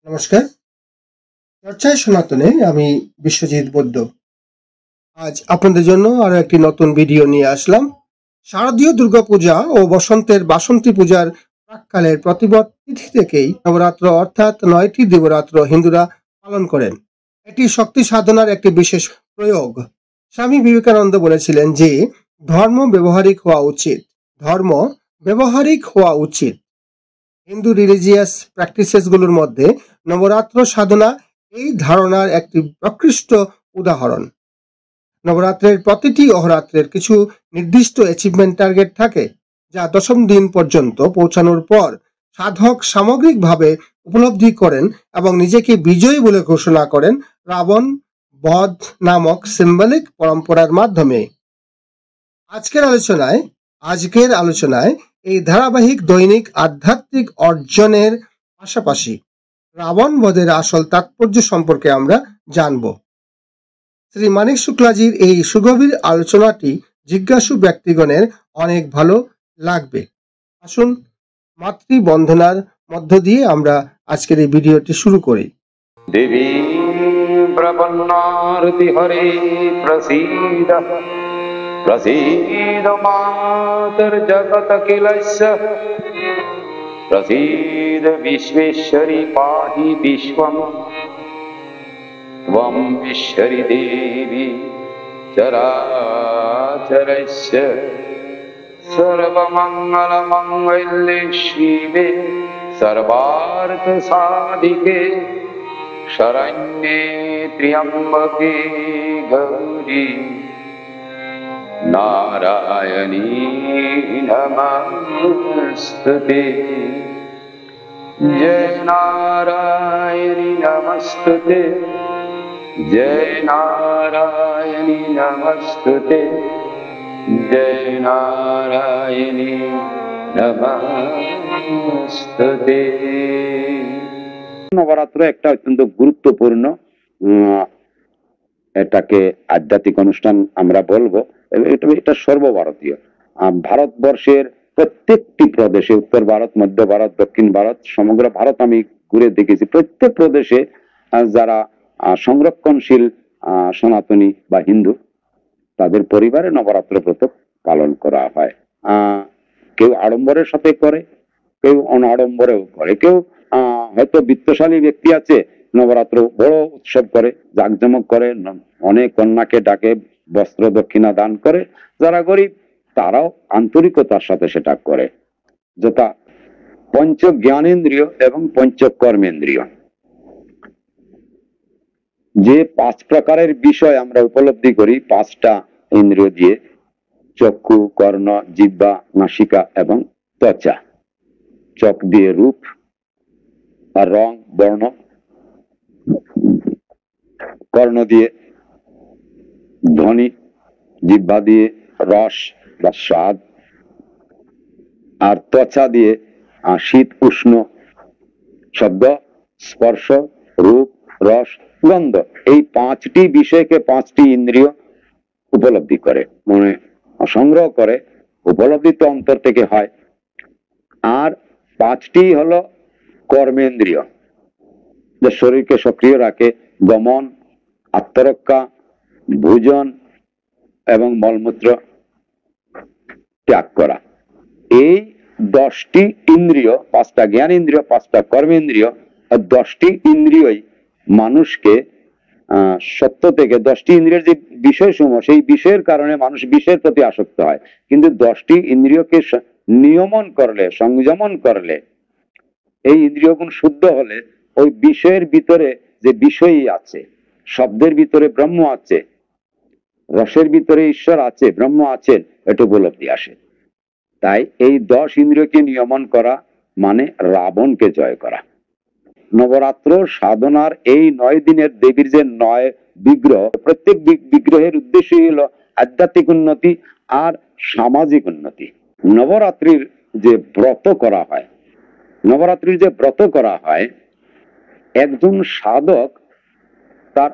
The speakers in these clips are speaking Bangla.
নমস্কার। চর্চায় সনাতনে আমি বিশ্বজিৎ বৈদ্য। আজ আপনাদের জন্য আরো একটি নতুন ভিডিও নিয়ে আসলাম। শারদীয় দুর্গাপূজা ও বসন্তের বাসন্তী পূজার প্রাক্কালের প্রতিপদ তিথি থেকেই নবরাত্র অর্থাৎ 9টি দেবরাত্র হিন্দুরা পালন করেন। এটি শক্তি সাধনার একটি বিশেষ প্রয়োগ। স্বামী বিবেকানন্দ বলেছিলেন যে ধর্ম ব্যবহারিক হওয়া উচিত। ধর্ম ব্যবহারিক হওয়া উচিত। হিন্দু রিলিজিয়াস প্র্যাকটিসেসগুলোর মধ্যে নবরাত্র সাধনা এই ধারণার একটি প্রকৃষ্ট উদাহরণ। নবরাত্রের প্রতিটি অহরাত্রের কিছু নির্দিষ্ট অ্যাচিভমেন্ট টার্গেট থাকে, যা দশম দিন পর্যন্ত পৌঁছানোর পর সাধক সামগ্রিকভাবে উপলব্ধি করেন এবং নিজেকে বিজয়ী বলে ঘোষণা করেন রাবণ বধ নামক সিম্বলিক পরম্পরার মাধ্যমে। আজকের আলোচনায় এই ধারাবাহিক দৈনিক আধ্যাত্মিক অর্জনের পাশাপাশি রাবণ বধের আসল তাৎপর্য সম্পর্কে আমরা জানব। শ্রী মানিক শুক্লাজির এই সুগভীর আলোচনাটি জিজ্ঞাসু ব্যক্তিগণের অনেক ভালো লাগবে। আসুন মাতৃবন্ধনার মধ্য দিয়ে আমরা আজকের এই ভিডিওটি শুরু করি। দেবী প্রপন্নারতি হরে প্রসীদ প্রসীদ মাতর্জগৎকিলস্য প্রসীদ বিশ্বেশ্বরী পাহি বিশ্বম ত্বং ঈশ্বরী দেবী চরাচরস্য সর্বমঙ্গলমঙ্গলে শিবে সর্বার্থসাধিকে শরণ্যে ত্র্যম্বকে গৌরী নারায়ণী নমস্তুতে। জয় নারায়ণী নমস্তুতে, জয় নারায়ণী নমস্তুতে, জয় নারায়ণী নমস্তুতে। নবরাত্র একটা অত্যন্ত গুরুত্বপূর্ণ, এটাকে আধ্যাত্মিক অনুষ্ঠান আমরা বলবো। এটা সর্বভারতীয়, ভারতবর্ষের প্রত্যেকটি প্রদেশে, উত্তর ভারত, মধ্য ভারত, দক্ষিণ ভারত, সমগ্র ভারত আমি ঘুরে দেখেছি। প্রত্যেক প্রদেশে যারা সংরক্ষণশীল সনাতনী বা হিন্দু, তাদের পরিবারে নবরাত্র ব্রত পালন করা হয়। কেউ আড়ম্বরের সাথে করে, কেউ অনাড়ম্বরেও করে। কেউ হয়তো বিত্তশালী ব্যক্তি আছে, নবরাত্র বড় উৎসব করে, জাঁকজমক করে, অনেক কন্যাকে ডাকে, বস্ত্র দক্ষিণা দান করে। যারা গরিব তারাও আন্তরিকতার সাথে সেটা করে। যথা পঞ্চ জ্ঞানেন্দ্রিয় এবং পঞ্চ কর্মেন্দ্রিয়, যে 5 প্রকারের বিষয় আমরা উপলব্ধি করি 5টা ইন্দ্রিয় দিয়ে, চক্ষু, কর্ণ, জিহ্বা, নাসিকা এবং ত্বচা। চোখ দিয়ে রূপ আর রং, বর্ণ, কর্ণ দিয়ে ধ্বনি, জিহ্বা দিয়ে রস বা স্বাদ, আর ত্বচা দিয়ে শীত উষ্ণ, শব্দ, স্পর্শ, রূপ, রস, গন্ধ। এই 5টি বিষয়কে 5টি ইন্দ্রিয় উপলব্ধি করে, মনে সংগ্রহ করে। উপলব্ধি তো অন্তর থেকে হয়। আর 5টি হলো কর্মেন্দ্রিয়, যে শরীরকে সক্রিয় রাখে। গমন, আত্মরক্ষা, ভোজন এবং মলমূত্র ত্যাগ করা। এই 10টি ইন্দ্রিয়, 5টা জ্ঞানেন্দ্রিয়, 5টা কর্মেন্দ্রিয়, আর 10টি ইন্দ্রিয়ই মানুষকে সত্য থেকে, 10টি ইন্দ্রিয়ের যে বিষয়সমূহ, সেই বিষয়ের কারণে মানুষ বিষয়ের প্রতি আসক্ত হয়। কিন্তু 10টি ইন্দ্রিয়কে নিয়মন করলে, সংযমন করলে, এই ইন্দ্রিয়গুণ শুদ্ধ হলে ওই বিষয়ের ভিতরে যে বিষয়ই আছে, শব্দের ভিতরে ব্রহ্ম আছে, রসের ভিতরে ঈশ্বর আছে, ব্রহ্ম আছেন, এটা উপলব্ধি আসে। তাই এই 10 ইন্দ্রিয়কে নিয়মন করা মানে রাবণকে জয় করা। নবরাত্র সাধনার এই 9 দিনের দেবীর যে 9 বিগ্রহ, প্রত্যেক বিগ্রহের উদ্দেশ্যই হলো আধ্যাত্মিক উন্নতি আর সামাজিক উন্নতি। নবরাত্রির যে ব্রত করা হয়, একজন সাধক তার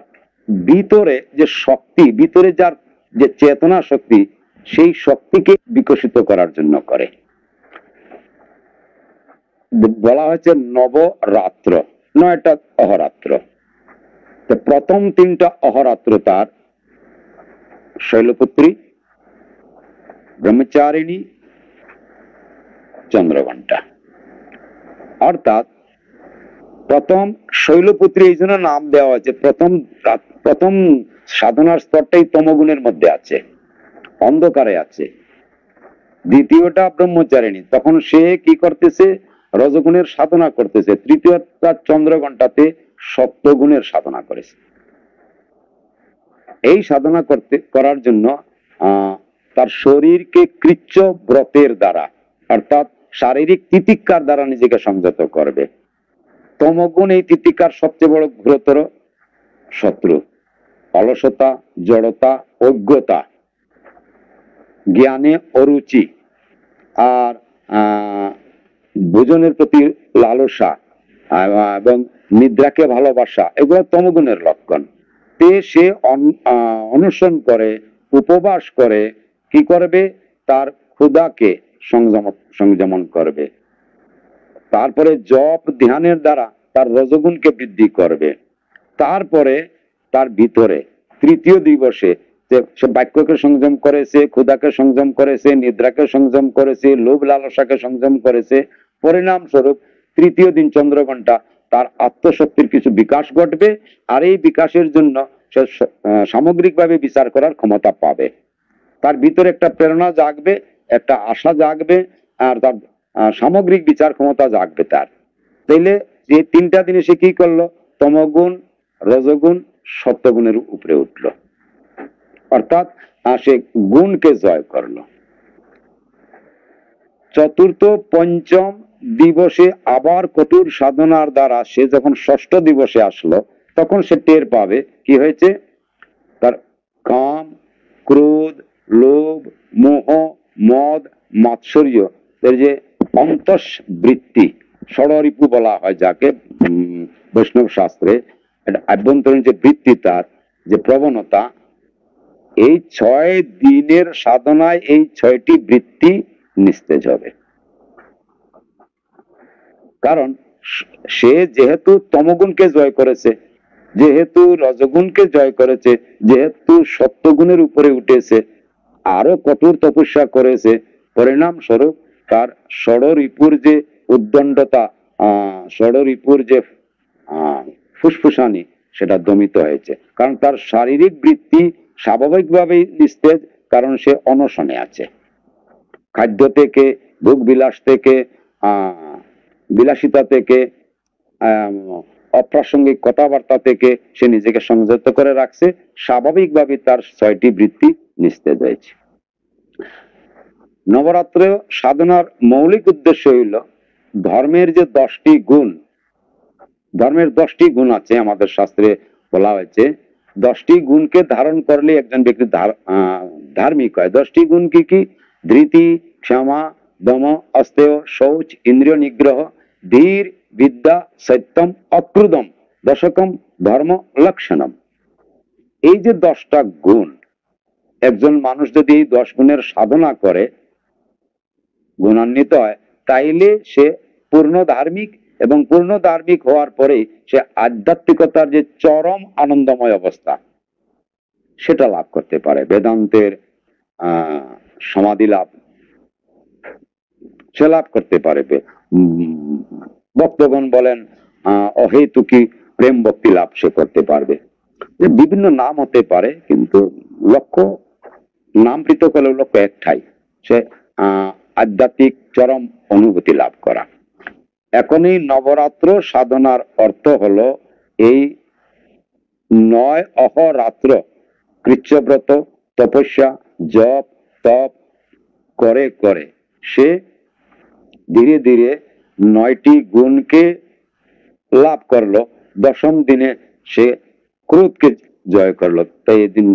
ভিতরে যে শক্তি, ভিতরে যার যে চেতনা শক্তি, সেই শক্তিকে বিকশিত করার জন্য করে। বলা হয়েছে নবরাত্র, 9টা অহরাত্র। তো প্রথম 3টা অহরাত্র তার শৈলপুত্রী, ব্রহ্মচারিণী, চন্দ্রঘণ্টা। অর্থাৎ প্রথম শৈলপুত্রী এই জন্য নাম দেওয়া হয়েছে, প্রথম সাধনার স্তরটাই তমগুণের মধ্যে আছে, অন্ধকারে আছে। দ্বিতীয়টা ব্রহ্মচারিণী, তখন সে কি করতেছে, রজগুণের সাধনা করতেছে। তৃতীয়টা চন্দ্রঘণ্টাতে সত্যগুণের সাধনা করেছে। এই সাধনা করার জন্য তার শরীরকে কৃচ্ছ ব্রতের দ্বারা, অর্থাৎ শারীরিক তিতিক্ষার দ্বারা নিজেকে সংযত করবে। তমগুণ এই তিতিক্ষার সবচেয়ে বড় ঘোরতর শত্রু। অলসতা, জড়তা, অজ্ঞতা, জ্ঞানে অরুচি, আর ভোজনের প্রতি লালসা এবং নিদ্রাকে ভালোবাসা, এগুলো তমগুণের লক্ষণ। তে সে অনুসরণ করে, উপবাস করে, কি করবে, তার ক্ষুধাকে সংযমন করবে। তারপরে জপ ধ্যানের দ্বারা তার রজগুণকে বৃদ্ধি করবে। তারপরে তার ভিতরে তৃতীয় দিবসে সে বাক্যকে সংযম করেছে, ক্ষুধাকে সংযম করেছে, নিদ্রাকে সংযম করেছে, লোভ লালসাকে সংযম করেছে। পরিণাম স্বরূপ তৃতীয় দিন চন্দ্রঘণ্টা তার আত্মশক্তির কিছু বিকাশ ঘটবে, আর এই বিকাশের জন্য সে সামগ্রিকভাবে বিচার করার ক্ষমতা পাবে। তার ভিতরে একটা প্রেরণা জাগবে, একটা আশা জাগবে, আর তার সামগ্রিক বিচার ক্ষমতা জাগবে তার। তাইলে যে 3টা দিনে সে কি করলো, তমগুণ, রজগুণ, সত্যগুণের উপরে উঠলো, অর্থাৎ সে গুণকে জয় করলো। চতুর্থ পঞ্চম দিবসে আবার কঠোর সাধনার দ্বারা সে যখন ষষ্ঠ দিবসে আসলো, তখন সে টের পাবে কি হয়েছে, তার কাম, ক্রোধ, লোভ, মোহ, মদ, মাৎসর্য, এর যে অন্তঃ বৃত্তি, ষড়রিপু বলা হয় যাকে বৈষ্ণব শাস্ত্রে, এটা আভ্যন্তরীণ যে বৃত্তি, তার যে প্রবণতা, এই 6 দিনের সাধনায় এই 6টি বৃত্তি নিস্তেজ হবে। কারণ সে যেহেতু তমগুণকে জয় করেছে, যেহেতু রজগুণকে জয় করেছে, যেহেতু সত্যগুণের উপরে উঠেছে, আরো কঠোর তপস্যা করেছে, পরিণাম স্বরূপ তার ষড়রিপুর যে উদ্দণ্ডতা, ষড়রিপুর যে ফুসফুসানি, সেটা দমিত হয়েছে। কারণ তার শারীরিক বৃত্তি স্বাভাবিকভাবেই নিস্তেজ, কারণ সে অনশনে আছে। খাদ্য থেকে, ভোগ বিলাস থেকে, বিলাসিতা থেকে, অপ্রাসঙ্গিক কথাবার্তা থেকে সে নিজেকে সংযত করে রাখছে। স্বাভাবিকভাবে তার 6টি বৃত্তি নিস্তেজ হয়েছে। নবরাত্র সাধনার মৌলিক উদ্দেশ্য হইল ধর্মের যে 10টি গুণ, ধর্মের 10টি গুণ আছে, আমাদের শাস্ত্রে বলা হয়েছে 10টি গুণকে ধারণ করলে একজন ব্যক্তি ধার্মিক হয়। 10টি গুণ কি কি? ধৃতি, ক্ষমা, দম, অস্তেয়, শৌচ, ইন্দ্রিয় নিগ্রহ, ধীর, বিদ্যা, সত্যম, অক্রুদম, দশকম, ধর্ম লক্ষণম। এই যে 10টা গুণ, একজন মানুষ যদি এই 10 গুণের সাধনা করে, গুণান্বিত হয়, তাইলে সে পূর্ণ ধার্মিক, এবং পূর্ণ ধার্মিক হওয়ার পরে সে আধ্যাত্মিকতার যে চরম আনন্দময় অবস্থা, সেটা লাভ করতে পারে। বেদান্তের সমাধি লাভ সে লাভ করতে পারবে। ভক্তগণ বলেন অহেতুকি প্রেম ভক্তি লাভ সে করতে পারবে। বিভিন্ন নাম হতে পারে, কিন্তু লক্ষ্য, নাম পৃথক হলেও লক্ষ্য একটাই, সে আধ্যাত্মিক চরম অনুভূতি লাভ করা। এখন এই নবরাত্র সাধনার অর্থ হলো এই 9 অহরাত্র কৃচ্ছব্রত, তপস্যা, জপ, তপ করে করে সে ধীরে ধীরে 9টি গুণকে লাভ করলো। 10ম দিনে সে ক্রোধকে জয় করলো। তাই এদিন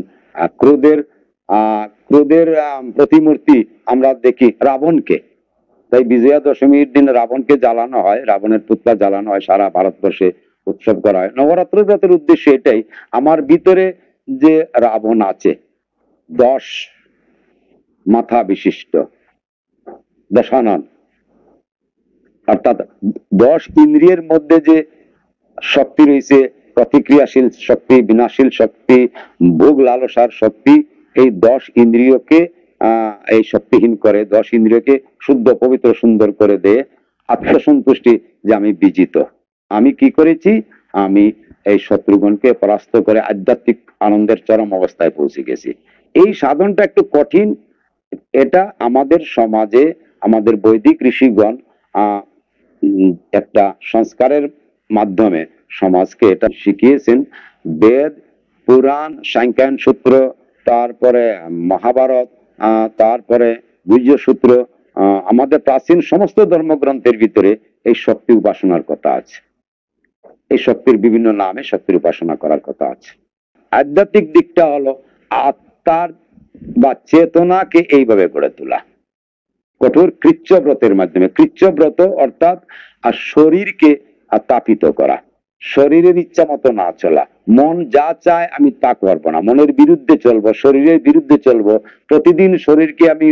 ক্রোধের প্রতিমূর্তি আমরা দেখি রাবণকে। তাই বিজয়া দশমীর দিন রাবণকে জ্বালানো হয়, রাবণের পুতলা জ্বালানো হয়, সারা ভারতবর্ষে উৎসব করা হয়। নবরাত্র ব্রতের উদ্দেশ্য এটাই, আমার ভিতরে যে রাবণ আছে, 10 মাথা বিশিষ্ট, দশানন, অর্থাৎ 10 ইন্দ্রিয়ের মধ্যে যে শক্তি রয়েছে প্রতিক্রিয়াশীল শক্তি, বিনাশীল শক্তি, ভোগ লালসার শক্তি। এই 10 ইন্দ্রিয়কে এই শক্তিহীন করে, 10 ইন্দ্রিয়কে শুদ্ধ পবিত্র সুন্দর করে দেয় আত্মসন্তুষ্টি যে আমি বিজিত। আমি কি করেছি? আমি এই শত্রুগণকে পরাস্ত করে আধ্যাত্মিক আনন্দের চরম অবস্থায় পৌঁছে গেছি। এই সাধনটা একটু কঠিন। এটা আমাদের সমাজে আমাদের বৈদিক ঋষিগণ একটা সংস্কারের মাধ্যমে সমাজকে এটা শিখিয়েছেন। বেদ, পুরাণ, সাংখ্যায়ন সূত্র, তারপরে মহাভারত, তারপরে গুহ্য সূত্র, আমাদের প্রাচীন সমস্ত ধর্মগ্রন্থের ভিতরে এই শক্তি উপাসনার কথা আছে। এই শক্তির বিভিন্ন নামে শক্তির উপাসনা করার কথা আছে। আধ্যাত্মিক দিকটা হলো আত্মার বা চেতনাকে এইভাবে গড়ে তোলা কঠোর কৃচ্ছব্রতের মাধ্যমে। কৃচ্ছব্রত অর্থাৎ শরীরকে তাপিত করা, শরীরের ইচ্ছা মতো না চলা। মন যা চায় আমি তা করবো না, মনের বিরুদ্ধে চলবো, শরীরের বিরুদ্ধে চলবো। প্রতিদিন শরীরকে আমি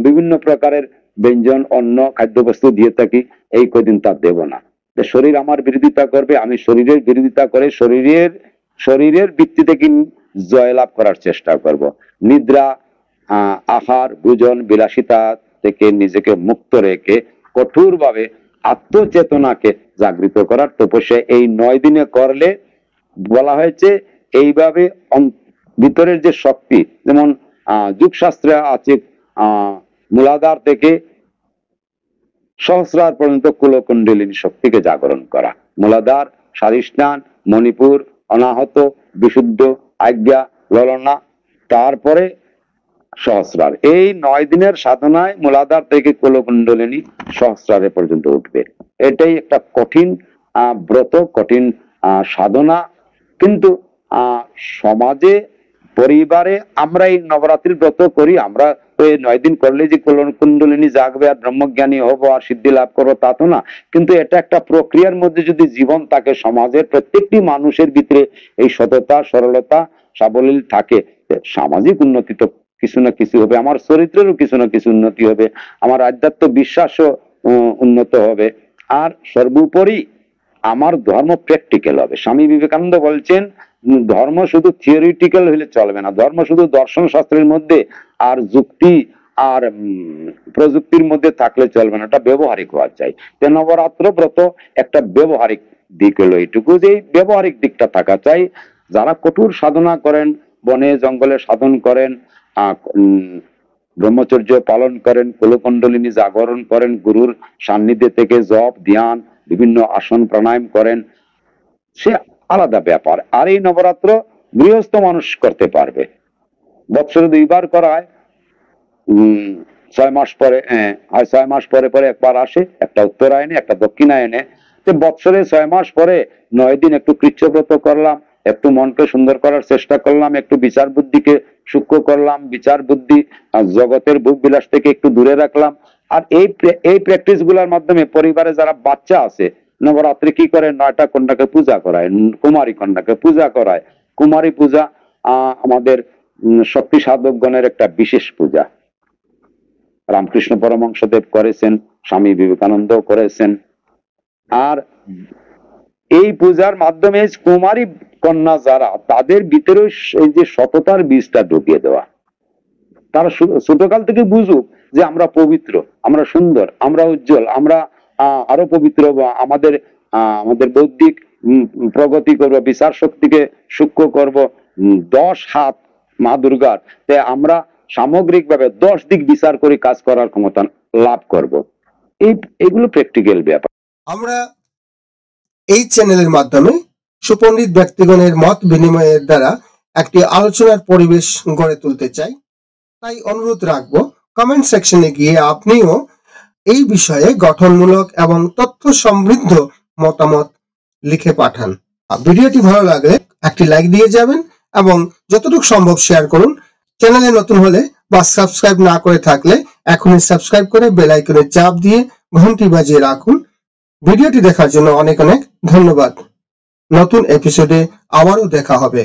বিভিন্ন প্রকারের ব্যঞ্জন, অন্ন, খাদ্যবস্তু দিয়ে থাকি, এই কদিন তা দেব না। শরীর আমার বিরোধিতা করবে, আমি শরীরের বিরোধিতা করে শরীরের ভিত্তি থেকে জয়লাভ করার চেষ্টা করব। নিদ্রা, আহার, ভোজন, বিলাসিতা থেকে নিজেকে মুক্ত রেখে কঠোরভাবে আত্মচেতনাকে জাগৃত করার তপস্যা এই 9 দিনে করলে বলা হয়েছে। এইভাবে ভিতরের যে শক্তি, যেমন যুগশাস্ত্রে আছে মূলাধার থেকে সহস্রার পর্যন্ত কুলকুণ্ডলিনী শক্তিকে জাগরণ করা। মূলাধার, স্বাধিষ্ঠান, মণিপুর, অনাহত, বিশুদ্ধ, আজ্ঞা, ললনা, তারপরে সহস্রার। এই 9 দিনের সাধনায় মূলাধার থেকে কুলকুণ্ডলিনী সহস্রারে পর্যন্ত উঠবে। এটাই একটা কঠিন ব্রত, কঠিন সাধনা। কিন্তু সমাজে, পরিবারে আমরা এই নবরাত্রির ব্রত করি। আমরা তো এই 9 দিন করলে যে কুলকুণ্ডলিনী জাগবে আর ব্রহ্মজ্ঞানী হবো আর সিদ্ধি লাভ করবো তা তো না। কিন্তু এটা একটা প্রক্রিয়ার মধ্যে যদি জীবন থাকে, সমাজের প্রত্যেকটি মানুষের ভিতরে এই সততা, সরলতা, সাবলীল থাকে, সামাজিক উন্নতি তো কিছু না কিছু হবে, আমার চরিত্রেরও কিছু না কিছু উন্নতি হবে, আমার আধ্যাত্ম বিশ্বাসও উন্নত হবে, আর সর্বোপরি আমার ধর্ম প্র্যাকটিক্যাল হবে। স্বামী বিবেকানন্দ বলছেন ধর্ম শুধু থিওরিটিক্যাল হলে চলবে না, ধর্ম শুধু দর্শন শাস্ত্রের মধ্যে আর যুক্তি আর প্রযুক্তির মধ্যে থাকলে চলবে না, এটা ব্যবহারিক হওয়া চাই। নবরাত্র ব্রত একটা ব্যবহারিক দিক হলো এইটুকু, যে ব্যবহারিক দিকটা থাকা চাই। যারা কঠোর সাধনা করেন, বনে জঙ্গলে সাধন করেন, ব্রহ্মচর্য পালন করেন, কুলকুণ্ডলিনী জাগরণ করেন, গুরুর সান্নিধ্যে থেকে জপ, ধ্যান, বিভিন্ন আসন প্রাণায়াম করেন, সে আলাদা ব্যাপার। আর এই নবরাত্র গৃহস্থ মানুষ করতে পারবে। বৎসরে 2 বার করায়, 6 মাস পরে, 6 মাস পরে পরে একবার আসে, একটা উত্তরায়ণে একটা দক্ষিণায়নে। বৎসরে 6 মাস পরে 9 দিন একটু কৃচ্ছব্রত করলাম, একটু মনকে সুন্দর করার চেষ্টা করলাম, একটু বিচার বুদ্ধিকে সূক্ষ্ম করলাম, বিচার বুদ্ধি জগতের ভোগ বিলাস থেকে একটু দূরে রাখলাম। আর এই প্র্যাকটিস গুলার মাধ্যমে পরিবারে যারা বাচ্চা আছে, নবরাত্রি কি করে, 9টা কন্যাকে পূজা করায়, কুমারী কন্যাকে পূজা করায়। কুমারী পূজা আমাদের শক্তি সাধকগণের একটা বিশেষ পূজা। রামকৃষ্ণ পরমহংসদেব করেছেন, স্বামী বিবেকানন্দ করেছেন। আর এই পূজার মাধ্যমে কুমারী কন্যা যারা, তাদের ভিতরে এই যে সততার বীজটা ঢুকিয়ে দেওয়া। তারা ছোটকাল থেকে বুঝুক যে আমরা পবিত্র, আমরা সুন্দর, আমরা উজ্জ্বল, আমরা আরো পবিত্র, আমাদের বৌদ্ধিক প্রগতি করব, বিচার শক্তিকে সূক্ষ্ম করব। 10 হাত মা দুর্গার, তাই আমরা সামগ্রিক ভাবে 10 দিক বিচার করে কাজ করার ক্ষমতা লাভ করব। এইগুলো প্র্যাকটিক্যাল ব্যাপার। আমরা এই চ্যানেলের মাধ্যমে সুপণ্ডিত ব্যক্তিগণের মত বিনিময়ের দ্বারা একটি আলোচনার পরিবেশ গড়ে তুলতে চাই। তাই অনুরোধ রাখবো, কমেন্ট সেকশনে গিয়ে আপনিও এই বিষয়ে গঠনমূলক এবং তথ্য সমৃদ্ধ মতামত লিখে পাঠান। ভিডিওটি ভালো লাগলে একটি লাইক দিয়ে যাবেন এবং যতটুকু সম্ভব শেয়ার করুন। চ্যানেলে নতুন হলে বা সাবস্ক্রাইব না করে থাকলে এখনই সাবস্ক্রাইব করে বেল আইকনে চাপ দিয়ে ঘন্টি বাজিয়ে রাখুন। ভিডিওটি দেখার জন্য অনেক অনেক ধন্যবাদ। নতুন এপিসোডে আবারও দেখা হবে।